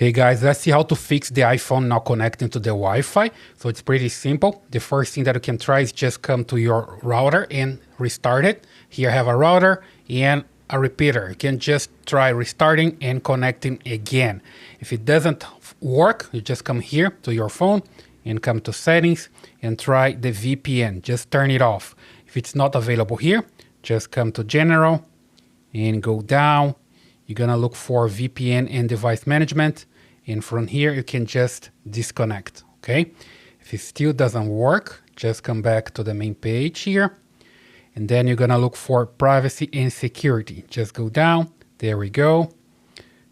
Hey guys, let's see how to fix the iPhone not connecting to the Wi-Fi. So it's pretty simple. The first thing that you can try is just come to your router and restart it. Here I have a router and a repeater. You can just try restarting and connecting again. If it doesn't work, you just come here to your phone and come to settings and try the VPN. Just turn it off. If it's not available here, just come to general and go down. You're gonna look for VPN and device management. And from here, you can just disconnect, okay? If it still doesn't work, just come back to the main page here. And then you're gonna look for privacy and security. Just go down, there we go.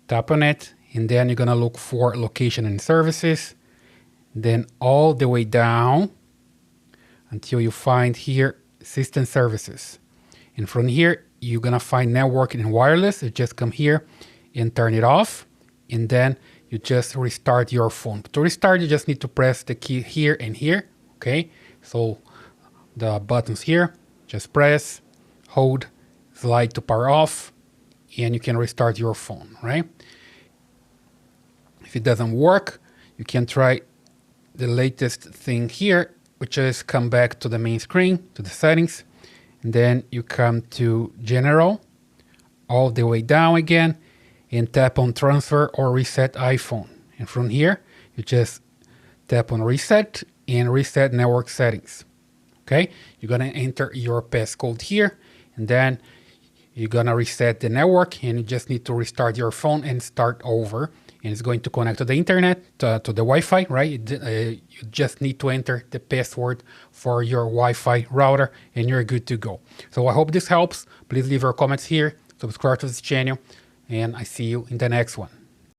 Tap on it, and then you're gonna look for location and services. Then all the way down until you find here system services. And from here, you're gonna find networking and wireless. You just come here and turn it off, and then you just restart your phone. To restart, you just need to press the key here and here, okay? So the buttons here, just press, hold, slide to power off, and you can restart your phone, right? If it doesn't work, you can try the latest thing here, which is come back to the main screen, to the settings, and then you come to general, all the way down again, and tap on transfer or reset iPhone. And from here, you just tap on reset and reset network settings. Okay, you're gonna enter your passcode here, and then you're gonna reset the network, and you just need to restart your phone and start over. And it's going to connect to the internet, to the Wi-Fi, right? You just need to enter the password for your Wi-Fi router and you're good to go. So I hope this helps. Please leave your comments here, subscribe to this channel, and I see you in the next one.